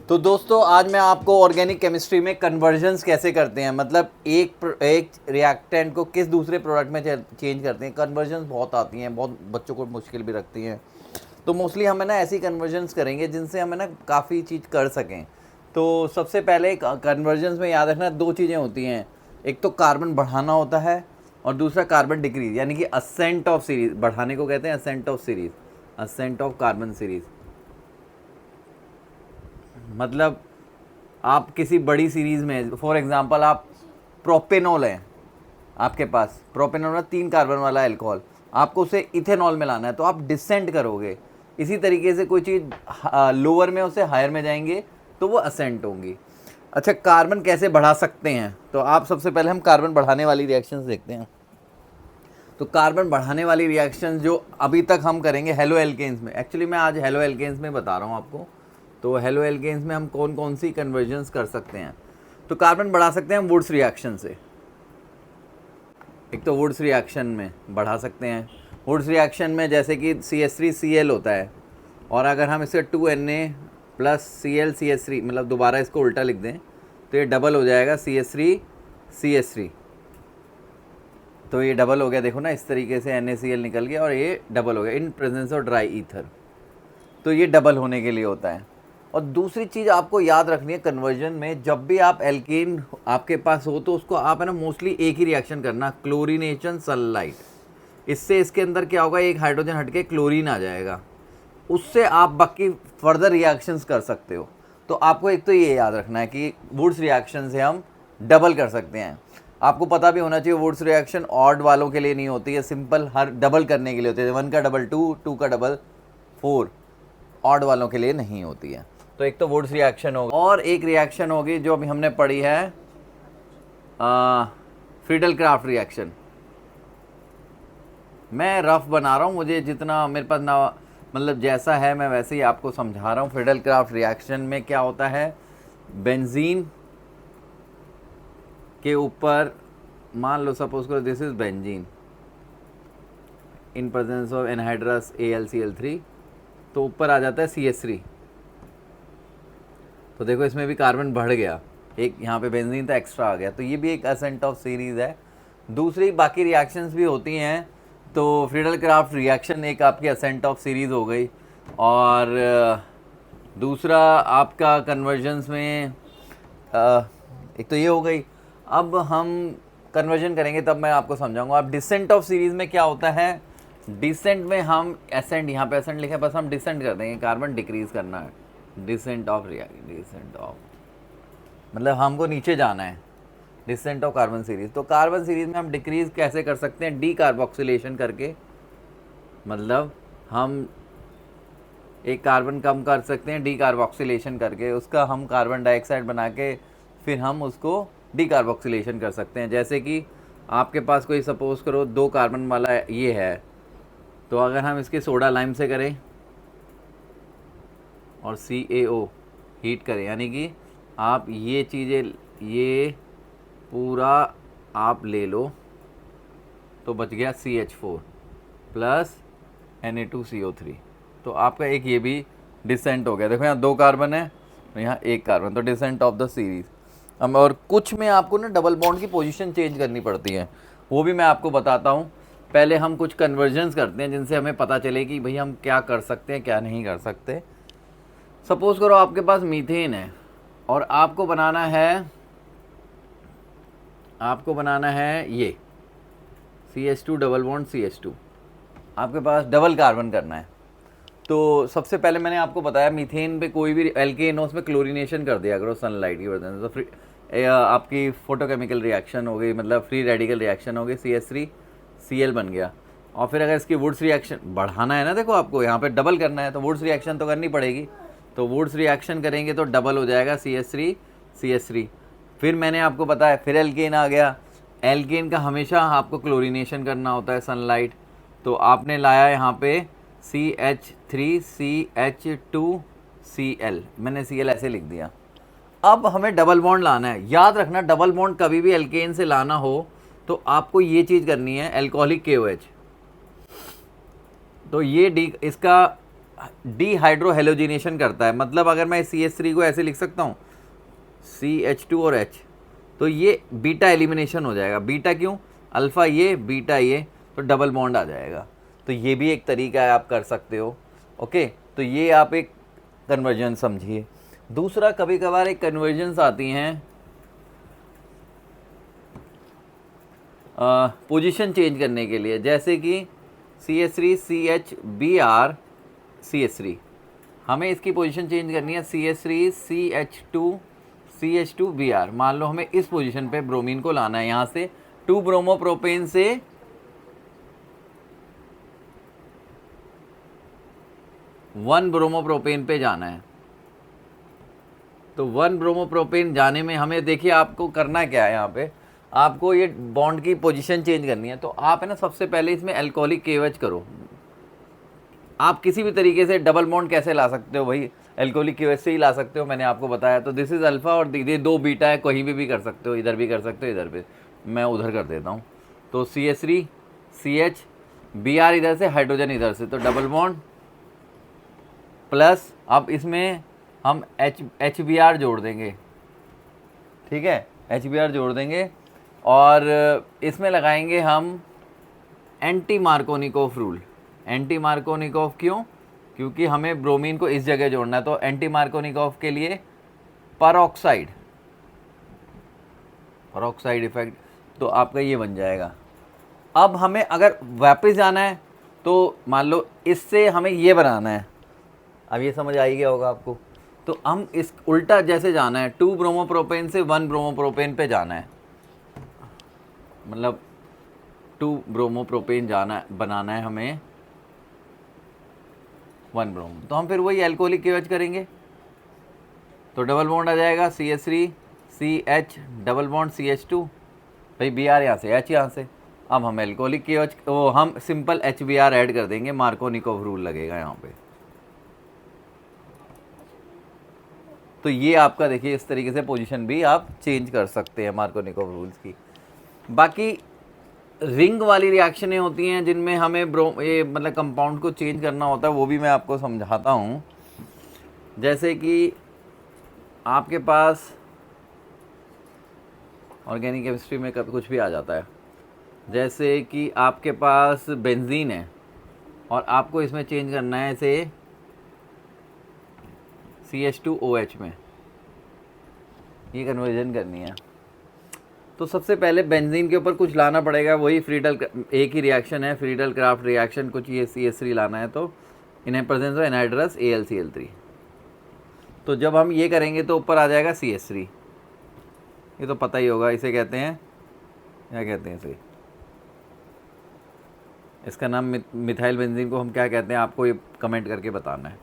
तो दोस्तों आज मैं आपको ऑर्गेनिक केमिस्ट्री में कन्वर्जन्स कैसे करते हैं, मतलब एक रिएक्टेंट को किस दूसरे प्रोडक्ट में चेंज करते हैं। कन्वर्जन्स बहुत आती हैं, बहुत बच्चों को मुश्किल भी रखती हैं। तो मोस्टली हमें ना ऐसी कन्वर्जन्स करेंगे जिनसे हमें ना काफ़ी चीज़ कर सकें। तो सबसे पहले कन्वर्जन्स में याद रखना दो चीज़ें होती हैं, एक तो कार्बन बढ़ाना होता है और दूसरा कार्बन डिक्रीज, यानी कि असेंट ऑफ सीरीज। बढ़ाने को कहते हैं ascent of series, ascent of carbon series. मतलब आप किसी बड़ी सीरीज़ में, फॉर एग्जांपल आप प्रोपेनॉल है, आपके पास प्रोपेनॉल में 3 कार्बन वाला अल्कोहल, आपको उसे इथेनॉल में लाना है, तो आप डिसेंट करोगे। इसी तरीके से कोई चीज़ लोअर में उसे हायर में जाएंगे तो वो असेंट होंगी। अच्छा, कार्बन कैसे बढ़ा सकते हैं, तो आप सबसे पहले हम कार्बन बढ़ाने वाली रिएक्शंस देखते हैं। तो कार्बन बढ़ाने वाली रिएक्शन जो अभी तक हम करेंगे हेलो एल्केन्स में, एक्चुअली मैं आज हेलो एल्केन्स में बता रहा हूँ आपको। तो हेलो एल्केन्स में हम कौन कौन सी कन्वर्जन्स कर सकते हैं। तो कार्बन बढ़ा सकते हैं हम वुड्स रिएक्शन से। एक तो वुड्स रिएक्शन में बढ़ा सकते हैं। वुड्स रिएक्शन में जैसे कि CH3Cl होता है, और अगर हम इसे 2Na + Cl मतलब दोबारा इसको उल्टा लिख दें तो ये डबल हो जाएगा CH3CH3। तो ये डबल हो गया, देखो ना, इस तरीके से NaCl निकल गया और ये डबल हो गया in presence of dry ether. तो ये डबल होने के लिए होता है। और दूसरी चीज़ आपको याद रखनी है कन्वर्जन में, जब भी आप एल्केन आपके पास हो तो उसको आप है ना मोस्टली एक ही रिएक्शन करना, क्लोरीनेशन सनलाइट। इससे इसके अंदर क्या होगा, एक हाइड्रोजन हटके क्लोरीन आ जाएगा, उससे आप बाकी फर्दर रिएक्शंस कर सकते हो। तो आपको एक तो ये याद रखना है कि वुड्स रिएक्शन से हम डबल कर सकते हैं। आपको पता भी होना चाहिए वुड्स रिएक्शन ऑड वालों के लिए नहीं होती है, सिंपल हर डबल करने के लिए होती है। 1 का डबल 2, 2 का डबल 4, ऑड वालों के लिए नहीं होती है। तो एक तो वुड्स रिएक्शन होगी, और एक रिएक्शन होगी जो अभी हमने पढ़ी है फ्रीडल क्राफ्ट रिएक्शन। मैं रफ बना रहा हूँ, मुझे जितना मेरे पास ना, मतलब जैसा है मैं वैसे ही आपको समझा रहा हूँ। फ्रीडल क्राफ्ट रिएक्शन में क्या होता है, बेंजीन के ऊपर मान लो सपोज करो this is benzene in presence of anhydrous AlCl3, तो ऊपर आ जाता है CH3। तो देखो इसमें भी कार्बन बढ़ गया, एक यहाँ पे बेंजीन था एक्स्ट्रा आ गया, तो ये भी एक असेंट ऑफ सीरीज़ है। दूसरी बाकी रिएक्शंस भी होती हैं, तो फ्रीडल क्राफ्ट रिएक्शन एक आपकी असेंट ऑफ सीरीज़ हो गई। और दूसरा आपका कन्वर्जन्स में एक तो ये हो गई। अब हम कन्वर्जन करेंगे तब मैं आपको समझाऊंगा। अब डिसेंट ऑफ सीरीज़ में क्या होता है, डिसेंट में हम एसेंट, यहाँ पे एसेंट लिखा है, बस हम डिसेंट कर देंगे, कार्बन डिक्रीज करना है। डिसेंट ऑफ मतलब हमको नीचे जाना है, डिसेंट ऑफ कार्बन सीरीज। तो कार्बन सीरीज में हम डिक्रीज कैसे कर सकते हैं, डी कार्बोक्सिलेशन करके। मतलब हम एक कार्बन कम कर सकते हैं डी कार्बोक्सिलेशन करके, उसका हम कार्बन डाइऑक्साइड बना के फिर हम उसको डी कार्बोक्सिलेशन कर सकते हैं। जैसे कि आपके पास कोई सपोज करो 2 कार्बन वाला ये है, तो अगर हम इसके सोडा लाइम से करें और CaO हीट करें, यानी कि आप ये चीज़ें ये पूरा आप ले लो, तो बच गया CH4 + Na2CO3। तो आपका एक ये भी डिसेंट हो गया। देखो यहाँ 2 कार्बन है, तो यहाँ 1 कार्बन, तो डिसेंट ऑफ द सीरीज़। अब और कुछ में आपको ना डबल बॉन्ड की पोजीशन चेंज करनी पड़ती है, वो भी मैं आपको बताता हूँ। पहले हम कुछ कन्वर्जन्स करते हैं जिनसे हमें पता चले कि भाई हम क्या कर सकते हैं क्या नहीं कर सकते। सपोज़ करो आपके पास मीथेन है और आपको बनाना है ये CH2 डबल बॉन्ड CH2, आपके पास डबल कार्बन करना है। तो सबसे पहले मैंने आपको बताया मीथेन पे कोई भी एल्केन हो उसमें क्लोरीनेशन कर दिया करो सनलाइट की वजह से, तो आपकी फोटोकेमिकल रिएक्शन हो गई, मतलब फ्री रेडिकल रिएक्शन हो गई, CH3Cl बन गया। और फिर अगर इसकी वुड्स रिएक्शन बढ़ाना है ना, देखो आपको यहाँ पे डबल करना है, तो वुड्स रिएक्शन तो करनी पड़ेगी। तो वुड्स रिएक्शन करेंगे तो डबल हो जाएगा CH3CH3। फिर मैंने आपको बताया फिर एल्केन आ गया। एल्केन का हमेशा आपको क्लोरीनेशन करना होता है सनलाइट, तो आपने लाया यहाँ पे CH3CH2Cl, मैंने Cl ऐसे लिख दिया। अब हमें डबल बॉन्ड लाना है। याद रखना डबल बॉन्ड कभी भी एल्केन से लाना हो तो आपको ये चीज़ करनी है, एल्कोहलिक KOH। तो ये डी इसका डीहाइड्रोहेलोजिनेशन करता है। मतलब अगर मैं CH3 को ऐसे लिख सकता हूँ CH2 और H, तो ये बीटा एलिमिनेशन हो जाएगा। बीटा क्यों? अल्फ़ा ये बीटा ये, तो डबल बॉन्ड आ जाएगा। तो ये भी एक तरीका है, आप कर सकते हो। ओके, तो ये आप एक कन्वर्जन समझिए। दूसरा, कभी कभार एक कन्वर्जन्स आती हैं पोजीशन चेंज करने के लिए, जैसे कि CH3 CHBr CH3, हमें इसकी पोजीशन चेंज करनी है CH3 CH2 मान लो हमें इस पोजीशन पे ब्रोमीन को लाना है, यहाँ से 2 ब्रोमोप्रोपेन से 1 ब्रोमोप्रोपेन पे जाना है। तो 1 ब्रोमोप्रोपेन जाने में हमें, देखिए आपको करना क्या है, यहाँ पे आपको ये बॉन्ड की पोजीशन चेंज करनी है। तो आप है ना, सबसे पहले इसमें अल्कोहलिक KOH करो। आप किसी भी तरीके से डबल बॉन्ड कैसे ला सकते हो भाई, अल्कोहलिक KOH से ही ला सकते हो, मैंने आपको बताया। तो दिस इज़ अल्फ़ा और ये 2 बीटा है, कहीं भी कर सकते हो, इधर भी कर सकते हो, इधर भी। मैं उधर कर देता हूँ। तो CH3 CH Br इधर से, हाइड्रोजन इधर से, तो डबल बॉन्ड प्लस, अब इसमें हम HBr जोड़ देंगे। ठीक है, HBr जोड़ देंगे और इसमें लगाएंगे हम anti Markovnikov rule. Anti Markovnikov क्यों? क्योंकि हमें ब्रोमीन को इस जगह जोड़ना है। तो एंटी मार्कोनिकोफ के लिए परऑक्साइड इफेक्ट, तो आपका ये बन जाएगा। अब हमें अगर वापस जाना है तो मान लो इससे हमें ये बनाना है। अब ये समझ आई गया होगा आपको। तो हम इस उल्टा जैसे जाना है, 2 ब्रोमोप्रोपेन से 1 ब्रोमोप्रोपेन पे जाना है, मतलब 2 ब्रोमोप्रोपेन बनाना है हमें 1 ब्रोमो। तो हम फिर वही अल्कोहलिक KOH करेंगे, तो डबल बॉन्ड आ जाएगा CH3 CH double bond CH2, भाई Br यहाँ से, H यहाँ से। अब हम अल्कोहलिक KOH, हम सिंपल HBr ऐड कर देंगे, मार्कोनिकोव रूल लगेगा यहाँ पे। तो ये आपका देखिए, इस तरीके से पोजीशन भी आप चेंज कर सकते हैं मार्कोनिकोव रूल्स की। बाकी रिंग वाली रिएक्शनें होती हैं जिनमें हमें ये मतलब कंपाउंड को चेंज करना होता है, वो भी मैं आपको समझाता हूँ। जैसे कि आपके पास ऑर्गेनिक केमिस्ट्री में कभी कुछ भी आ जाता है, जैसे कि आपके पास बेंजीन है और आपको इसमें चेंज करना है इसे CH2OH में, ये कन्वर्जन करनी है। तो सबसे पहले बेंजीन के ऊपर कुछ लाना पड़ेगा, वही फ्रीडल, एक ही रिएक्शन है, फ्रीडल क्राफ्ट रिएक्शन, कुछ ये CH3 लाना है। तो in presence of anhydrous AlCl3। तो जब हम ये करेंगे तो ऊपर आ जाएगा CH3, ये तो पता ही होगा, इसे कहते हैं, क्या कहते हैं इसे, इसका नाम मिथाइल बेंजीन को हम क्या कहते हैं, आपको ये कमेंट करके बताना है।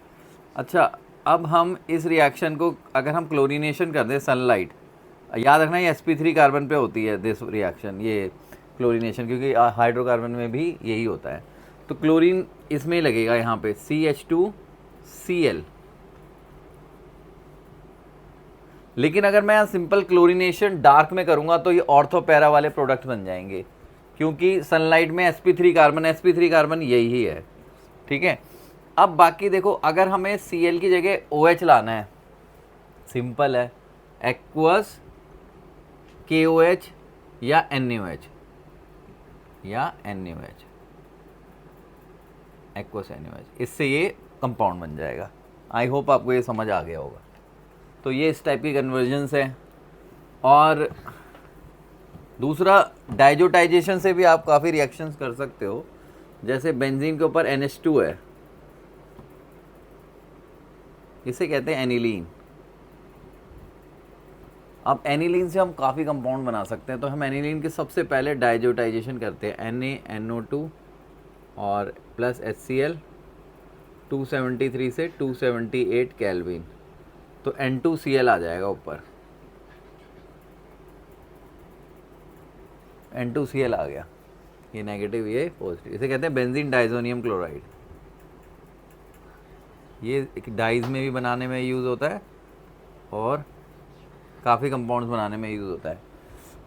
अच्छा, अब हम इस रिएक्शन को अगर हम क्लोरीनेशन कर दें, सनलाइट, याद रखना ये sp3 कार्बन पे होती है दिस रिएक्शन, ये क्लोरीनेशन, क्योंकि हाइड्रोकार्बन में भी यही होता है। तो क्लोरीन इसमें लगेगा यहाँ पे CH2Cl। लेकिन अगर मैं यहाँ सिंपल क्लोरीनेशन डार्क में करूँगा तो ये ऑर्थो पैरा वाले प्रोडक्ट बन जाएंगे, क्योंकि सनलाइट में sp3 कार्बन यही है। ठीक है, अब बाकी देखो, अगर हमें Cl की जगह OH लाना है, सिंपल है, एक्वस KOH या NaOH, एक्वस NaOH, इससे ये कंपाउंड बन जाएगा। आई होप आपको ये समझ आ गया होगा। तो ये इस टाइप की कन्वर्जन्स है। और दूसरा, डाइजोटाइजेशन से भी आप काफ़ी रिएक्शंस कर सकते हो। जैसे बेंजीन के ऊपर NH2 है, इसे कहते हैं एनिलीन। अब एनिलीन से हम काफ़ी कंपाउंड बना सकते हैं। तो हम एनिलीन के सबसे पहले डाइजोटाइजेशन करते हैं, NaNO2 और प्लस HCl 273 से 278 केल्विन, तो N2Cl आ जाएगा ऊपर, N2Cl आ गया, ये नेगेटिव ये पॉजिटिव, इसे कहते हैं बेंजीन डाइजोनियम क्लोराइड। ये एक डाइज में भी बनाने में यूज़ होता है और काफ़ी कंपाउंड्स बनाने में यूज़ होता है।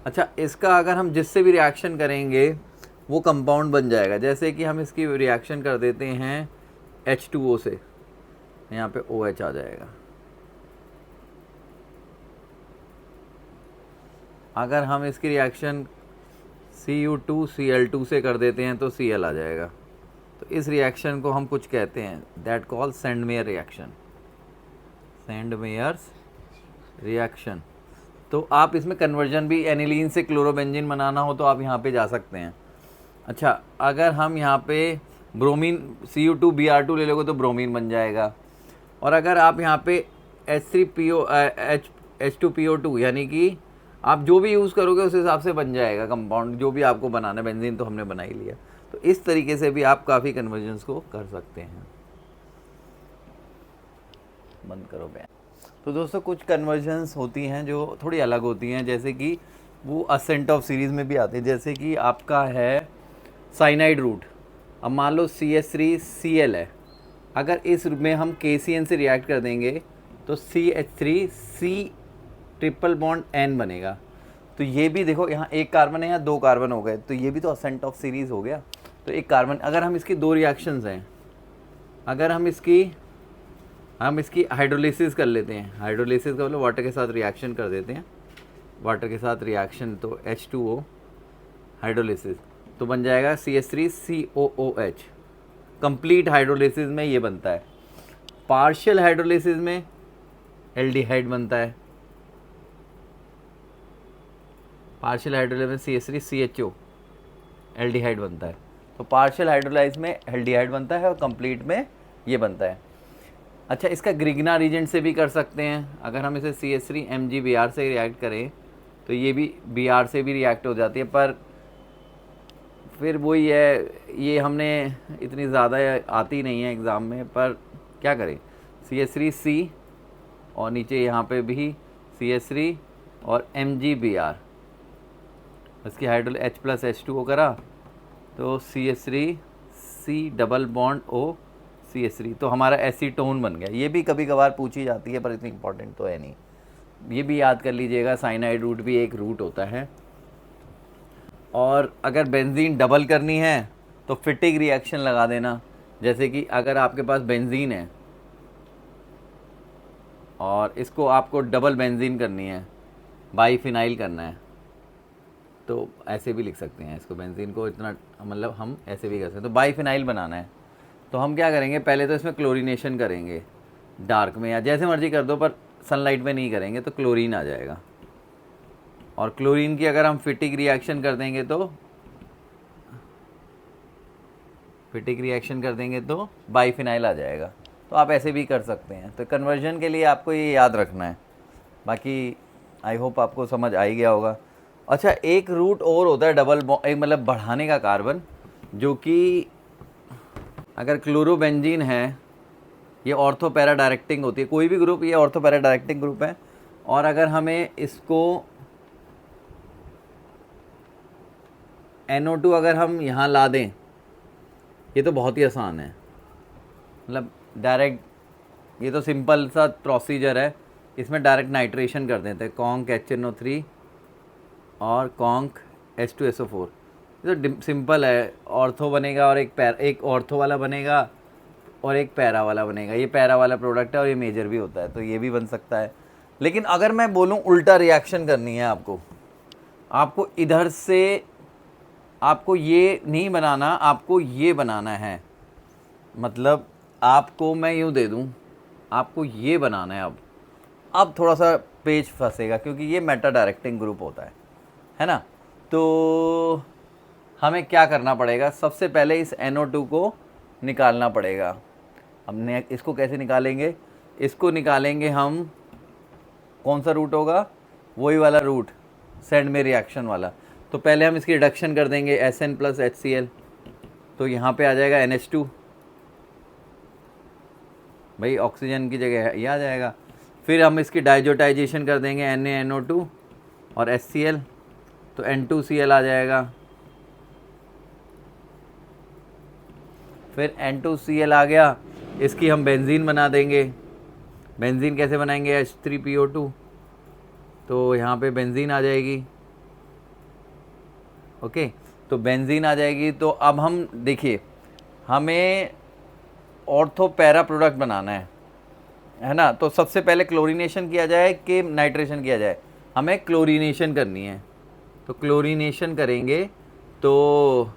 अच्छा, इसका अगर हम जिससे भी रिएक्शन करेंगे वो कंपाउंड बन जाएगा। जैसे कि हम इसकी रिएक्शन कर देते हैं H2O से, यहाँ पे OH आ जाएगा। अगर हम इसकी रिएक्शन Cu2Cl2 से कर देते हैं तो Cl आ जाएगा। तो इस रिएक्शन को हम कुछ कहते हैं, that call Sandmeyer reaction, Sandmeyer's reaction. तो आप इसमें कन्वर्जन भी एनिलीन से क्लोरोबेंजीन बनाना हो तो आप यहाँ पे जा सकते हैं। अच्छा, अगर हम यहाँ पे ब्रोमीन Cu2Br2 ले लोगे तो ब्रोमीन बन जाएगा। और अगर आप यहाँ पे H2PO2 यानी कि आप जो भी यूज़ करोगे उस हिसाब से बन जाएगा कंपाउंड, जो भी आपको बनाना है। बेंजीन तो हमने बना ही लिया। तो इस तरीके से भी आप काफ़ी कन्वर्जन्स को कर सकते हैं। बंद करो बैन। तो दोस्तों कुछ कन्वर्जन्स होती हैं जो थोड़ी अलग होती हैं, जैसे कि वो असेंट ऑफ सीरीज़ में भी आते हैं। जैसे कि आपका है साइनाइड रूट। अब मान लो CH3Cl है, अगर इस में हम KCN से रिएक्ट कर देंगे तो CH3C ट्रिपल बॉन्ड N बनेगा। तो ये भी देखो, यहाँ एक कार्बन है, यहाँ 2 कार्बन हो गए, तो ये भी तो असेंट ऑफ सीरीज़ हो गया। तो एक कार्बन, अगर हम इसकी 2 रिएक्शंस हैं, अगर हम इसकी हाइड्रोलिसिस कर लेते हैं, हाइड्रोलिसिस का मतलब वाटर के साथ रिएक्शन कर देते हैं, वाटर के साथ रिएक्शन, तो H2O हाइड्रोलिसिस, तो बन जाएगा CH3COOH। कंप्लीट हाइड्रोलिसिस में ये बनता है। पार्शियल हाइड्रोलिसिस में एल्डिहाइड बनता है। पार्शियल हाइड्रोलाइज में CH3CHO एल्डिहाइड बनता है। तो पार्शियल हाइड्रोलाइज में एल्डिहाइड बनता है और कंप्लीट में ये बनता है। अच्छा, इसका ग्रिग्ना रीजेंट से भी कर सकते हैं। अगर हम इसे CH3MgBr से रिएक्ट करें तो ये भी Br से भी रिएक्ट हो जाती है, पर फिर वही है, ये हमने इतनी ज़्यादा आती नहीं है एग्ज़ाम में, पर क्या करें, CH3C और नीचे यहाँ पे भी CH3 और MgBr, इसकी हाइड्रोल H+H2O करा तो CH3C double bond O CH3, तो हमारा एसीटोन बन गया। ये भी कभी कभार पूछी जाती है पर इतनी इंपॉर्टेंट तो है नहीं, ये भी याद कर लीजिएगा। साइनाइड रूट भी एक रूट होता है। और अगर बेंजीन डबल करनी है तो फिटिंग रिएक्शन लगा देना। जैसे कि अगर आपके पास बेंजीन है और इसको आपको डबल बेंजीन करनी है, बाईफिनाइल करना है, तो ऐसे भी लिख सकते हैं इसको, बेंजीन को इतना, मतलब हम ऐसे भी कर सकते हैं। तो बाईफिनाइल बनाना है तो हम क्या करेंगे, पहले तो इसमें क्लोरीनेशन करेंगे, डार्क में या जैसे मर्जी कर दो, पर सनलाइट में नहीं करेंगे तो क्लोरीन आ जाएगा। और क्लोरीन की अगर हम फिटिक रिएक्शन कर देंगे तो बाईफिनाइल आ जाएगा। तो आप ऐसे भी कर सकते हैं। तो कन्वर्जन के लिए आपको ये याद रखना है। बाकी आई होप आपको समझ आ ही गया होगा। अच्छा, एक रूट और होता है डबल बॉन्ड, एक मतलब बढ़ाने का कार्बन, जो कि अगर क्लोरोबेंजीन है, ये ऑर्थो पैरा डायरेक्टिंग होती है, कोई भी ग्रुप ये ऑर्थो पैरा डायरेक्टिंग ग्रुप है। और अगर हमें इसको NO2 अगर हम यहाँ ला दें, ये तो बहुत ही आसान है, मतलब डायरेक्ट, ये तो सिंपल सा प्रोसीजर है। इसमें डायरेक्ट नाइट्रेशन कर देते हैं, कॉन्क HNO3 और कॉन्क H2SO4। ये तो सिंपल है। ऑर्थो बनेगा और एक ऑर्थो वाला बनेगा और एक पैरा वाला बनेगा। ये पैरा वाला प्रोडक्ट है और ये मेजर भी होता है, तो ये भी बन सकता है। लेकिन अगर मैं बोलूँ उल्टा रिएक्शन करनी है आपको इधर से, आपको ये नहीं बनाना, आपको ये बनाना है। मतलब आपको मैं यूँ दे दूँ, आपको ये बनाना है। अब थोड़ा सा पेज फंसेगा क्योंकि ये मेटा डायरेक्टिंग ग्रुप होता है ना। तो हमें क्या करना पड़ेगा, सबसे पहले इस NO2 को निकालना पड़ेगा। हमने इसको कैसे निकालेंगे, इसको निकालेंगे हम, कौन सा रूट होगा, वही वाला रूट, सेंडमेयर रिएक्शन वाला। तो पहले हम इसकी रिडक्शन कर देंगे SN + HCl, तो यहाँ पे आ जाएगा NH2, भाई ऑक्सीजन की जगह ये आ जाएगा। फिर हम इसकी डाइजोटाइजेशन कर देंगे NaNO2 और HCl, तो N2Cl आ जाएगा। फिर N2Cl आ गया, इसकी हम बेंजीन बना देंगे। बेंजीन कैसे बनाएंगे, H3PO2, तो यहाँ पे बेंजीन आ जाएगी। ओके, तो बेंजीन आ जाएगी। तो अब हम देखिए, हमें ऑर्थो पैरा प्रोडक्ट बनाना है। है ना। तो सबसे पहले क्लोरीनेशन किया जाए कि नाइट्रेशन किया जाए? हमें क्लोरीनेशन करनी है, तो क्लोरीनेशन करेंगे तो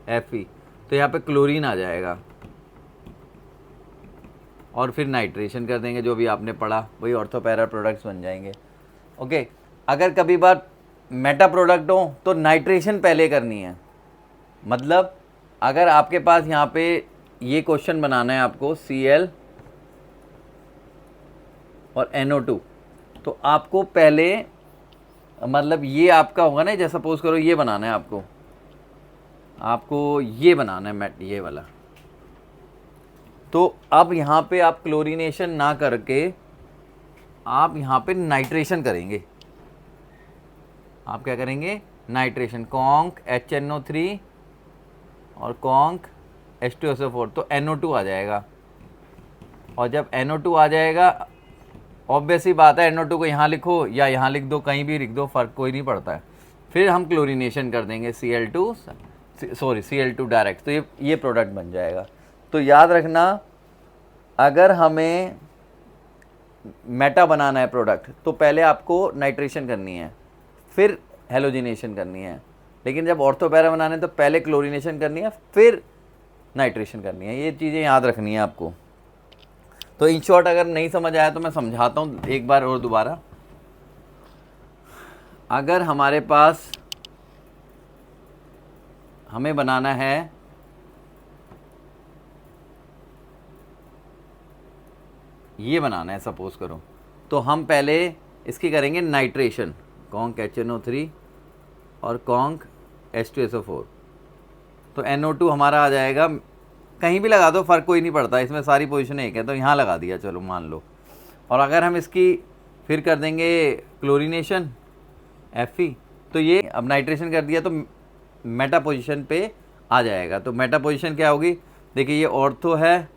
Fe, तो यहाँ पे क्लोरीन आ जाएगा और फिर नाइट्रेशन कर देंगे, जो भी आपने पढ़ा वही ऑर्थो पैरा प्रोडक्ट्स बन जाएंगे। ओके, अगर कभी बार मेटा प्रोडक्ट हो तो नाइट्रेशन पहले करनी है। मतलब अगर आपके पास यहाँ पे ये क्वेश्चन बनाना है आपको Cl और NO2, तो आपको पहले मतलब ये आपका होगा ना, जैसा सपोज करो ये बनाना है आपको ये बनाना है मैट, ये वाला। तो अब यहाँ पे आप क्लोरीनेशन ना करके आप यहाँ पे नाइट्रेशन करेंगे। आप क्या करेंगे? नाइट्रेशन, कॉन्क HNO3 और कॉन्क H2SO4, तो NO2 आ जाएगा। और जब NO2 आ जाएगा, ऑब्वियस ही बात है, NO2 को यहाँ लिखो या यहाँ लिख दो, कहीं भी लिख दो, फ़र्क कोई नहीं पड़ता है। फिर हम क्लोरीनेशन कर देंगे Cl2 डायरेक्ट, तो ये प्रोडक्ट बन जाएगा। तो याद रखना, अगर हमें मेटा बनाना है प्रोडक्ट तो पहले आपको नाइट्रेशन करनी है, फिर हेलोजिनेशन करनी है। लेकिन जब ऑर्थो पैरा बनाना है तो पहले क्लोरीनेशन करनी है, फिर नाइट्रेशन करनी है। ये चीज़ें याद रखनी है आपको। तो इन शॉर्ट अगर नहीं समझ आया तो मैं समझाता हूँ एक बार और दोबारा। अगर हमारे पास हमें बनाना है ये बनाना है सपोज करो, तो हम पहले इसकी करेंगे नाइट्रेशन, कॉन्क HNO3 और कॉन्क H2SO4। तो NO2 हमारा आ जाएगा, कहीं भी लगा दो फ़र्क कोई नहीं पड़ता, इसमें सारी पोजीशन एक है, तो यहाँ लगा दिया चलो मान लो। और अगर हम इसकी फिर कर देंगे क्लोरीनेशन Fe, तो ये अब नाइट्रेशन कर दिया तो मेटा पोजीशन पे आ जाएगा। तो मेटा पोजीशन क्या होगी? देखिए ये ऑर्थो है,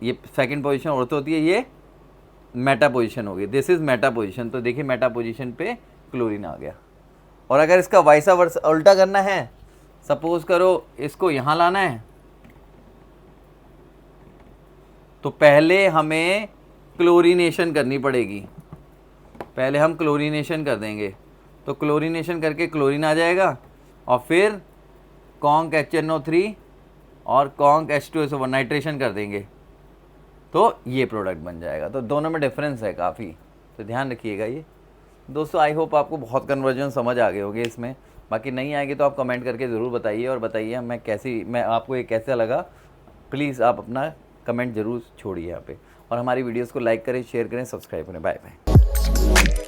ये सेकंड पोजीशन ऑर्थो होती है, ये मेटा पोजीशन होगी, दिस इज़ मेटा पोजीशन। तो देखिए मेटा पोजीशन पे क्लोरीन आ गया। और अगर इसका वाइसा वर्सा उल्टा करना है, सपोज करो इसको यहाँ लाना है, तो पहले हमें क्लोरीनेशन करनी पड़ेगी। पहले हम क्लोरीनेशन कर देंगे, तो क्लोरीनेशन करके क्लोरीन आ जाएगा और फिर कॉन्क HNO3 और कॉन्क H2SO4 नाइट्रेशन कर देंगे, तो ये प्रोडक्ट बन जाएगा। तो दोनों में डिफरेंस है काफ़ी, तो ध्यान रखिएगा ये दोस्तों। आई होप आपको बहुत कन्वर्जन समझ आ गए होंगे इसमें। बाकी नहीं आएगी तो आप कमेंट करके ज़रूर बताइए और बताइए मैं आपको ये कैसा लगा। प्लीज़ आप अपना कमेंट ज़रूर छोड़िए यहाँ पे, और हमारी वीडियोस को लाइक करें, शेयर करें, सब्सक्राइब करें। Bye bye.